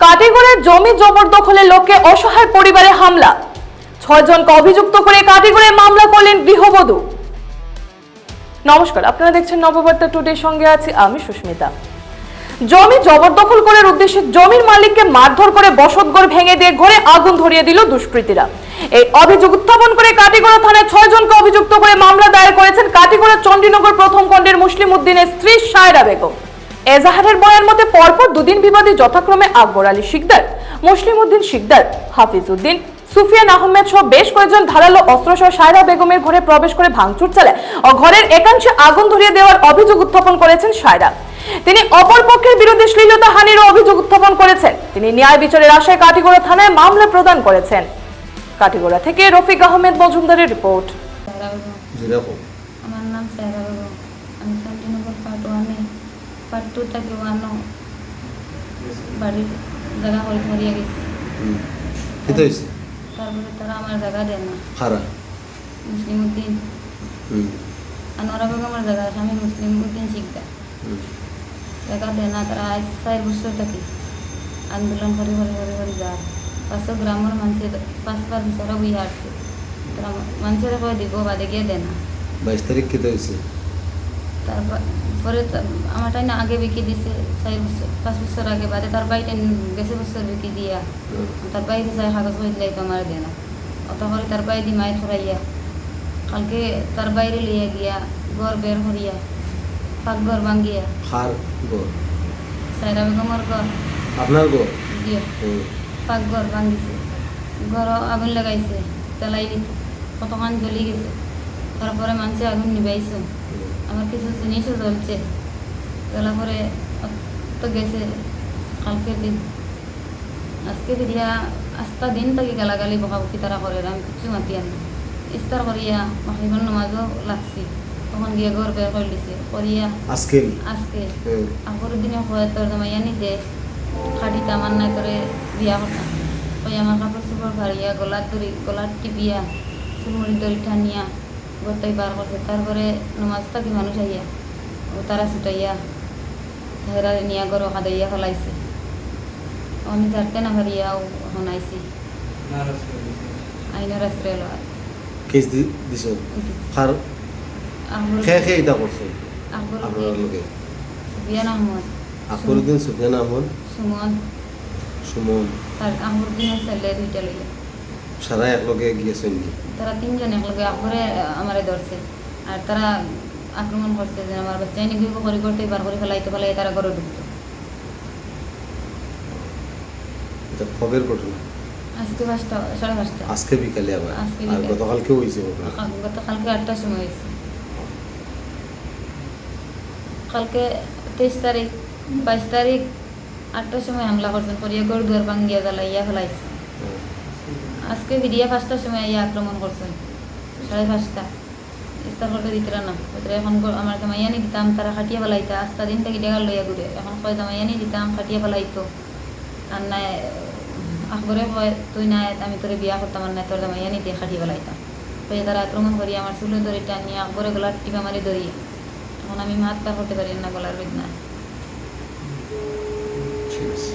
কাটিগড়ের জমি জবরদখলের লক্ষ্যে অসহায় পরিবারে হামলা। 6 জনকে অভিযুক্ত করে কাটিগড়ে মামলা করলেন গৃহবধূ। নমস্কার, আপনারা দেখছেন নববার্তা টুডে, সঙ্গে আছি আমি সুস্মিতা। জমি জবরদখল করার উদ্দেশ্যে জমির মালিককে মারধর করে বসতঘর ভেঙে দিয়ে ঘরে আগুন ধরিয়ে দিল দুষ্কৃতীরা। এই অভিযোগ উত্থাপন করে কাটিগড়া থানায় 6 জনকে অভিযুক্ত করে মামলা দায়ের করেছেন কাটিগড়া চণ্ডীনগর প্রথম খণ্ডের মুসলিম উদ্দিনের স্ত্রী সায়রা বেগম। এজাহারের বয়ান মতে পরপর দুদিন বিবাদী যথাক্রমে আকবর আলী শিকদার, মুসলিম উদ্দিন শিকদার, হাফিজ উদ্দিন, সুফিয়ান আহমেদ সহ বেশ কয়েকজন ধারালো অস্ত্রসহ সায়রা বেগমের ঘরে প্রবেশ করে ভাঙচুর চালায় ও ঘরের একাংশে আগুন ধরিয়ে দেওয়ার অভিযোগ উত্থাপন করেছেন সায়রা। তিনি অপর পক্ষের বিরুদ্ধে শ্লীলতাহানিরও অভিযোগ উত্থাপন করেছেন। তিনি ন্যায় বিচারের আশায় কাটিগড়া থানায় মামলা প্রদান করেছেন। কাটিগড়া থেকে রফিক আহমেদ মজুমদারের রিপোর্ট। আমার নাম সায়রা বেগম। আমি চণ্ডীনগর পার্ট 2 থেকে 1 বাড়ির জায়গা করে ধরিয়ে গেছি। তারপরে তারা আমার জায়গা দেয় না। মুসলিম উদ্দিন আনোয়ারা বেগমের জায়গা, স্বামী মুসলিম উদ্দিন শিকদার জায়গা দেয় না। তারা আজ 4 বছর থাকি আন্দোলন করে যায়। 500 গ্রামের মানুষের 5বার বিচারও বই আসছে। তারা মানুষের কয়ে দিব বাদে গিয়ে দেয় না। 22 তারিখ কেটে হয়েছে। তারপরে আমার টাইম আগে বিকি দিছে 5 বছর আগে, বাদে তার বাইটা গেছে বছর বিকি দিয়া তার বাইরে যায় কাগজ বই দিলাই তো আমার দেয় না। অত করে তার বাই দি মায়ের খরাইয়া কালকে তার বাইরে লিয়ে গিয়া ঘর বের করিয়া পাক ঘর ভাঙ্গিয়া। সায়রা বেগমের ঘর, আপনার ঘর দিয়ে পাক ঘর ভাঙ্গিছে, ঘর আগুন লাগাইছে, জ্বালাই কতক্ষণ জ্বলি গেছে। তারপরে মানুষে আগুন নিবাইছে, আমার কিছু জিনিসও জ্বলছে। জ্বলা পরে তো গেছে কালকে দিন। আজকে ফিরিয়া আস্তা দিন তাকে গালাগালি বকাবকি তারা করে, আমি কিছু মাতি আনি ইস্তার করিয়া মাহিবন নামাজও লাগছি। তখন গিয়ে ঘর বের করে দিছে করিয়া আজকে আগের দিনে হয় তোর জামাইয়ানি দে খাটিতে আমার নাই তোরে বিয়া করতাম। ওই আমার কাপড় চোপড় ভারিয়া গলার টিপিয়া চুলমুড়ি দড়ি টানিয়া গোটাই বার করছে। তারপরে নমাজ থাকি মানুষ আইয়া ও তারা ছুটাইয়া হেরা নিয়া গরো কাদাইয়া ফেলাইছে। আমি ঝাড়তে না ভারিয়াও শোনাইছি আইনের আশ্রয় লওয়া কেস দিছ কার খে এটা করছে আপনার লগে সুফিয়ান আহমদ, আকবরউদ্দিন, সুফিয়ান আহমদ, সুমন আর আকবরউদ্দিনের ছেলে 2টা লইয়া সারা একলগে গিয়েছেন। তারা 3 জন একলগে আকবরে আমারে ধরছে আর তারা আক্রমণ করছে যে আমার বাচ্চা এনে গিয়ে করতে বার করে ফেলাই তারা ঘরে ঢুকতো। এটা খবর ঘটনা আজকে 5:30 আজকে বিকালে আবার আর গতকালকে হয়েছে গতকালকে 8টার সময় হয়েছে। কালকে 23 তারিখ 22 তারিখ 8টার সময় হামলা করছেন, করিয়া ঘর দুয়ার ভাঙ্গিয়া জ্বালাইয়া ফেলাইছে। আজকে ভিডিয়া 5টার সময় ইয়া আক্রমণ করছেন 5:30 ইস্তার করতে দিতে না। এখন আমার জামাইয়ানি দিতাম, তারা খাটিয়া ফেলাইতা। আস্তা দিন থেকে ডেগার লইয়া ঘুরে এখন কয় জামাইয়ানি দিতাম খাটিয়া ফেলাইতো। আর নাই আকবরে কয় তুই নাই আমি তোরে বিয়া করতাম, আর নাই তোর জামাইয়ানি দিয়ে খাটিয়া ফেলাইতাম। কয়ে তারা আক্রমণ করি আমার চুলে ধরে টানিয়ে আকবরে গলার টিপা মারি ধরিয়ে এখন আমি মাত পার করতে পারি না, গলার বেদনায়। ঠিক আছে।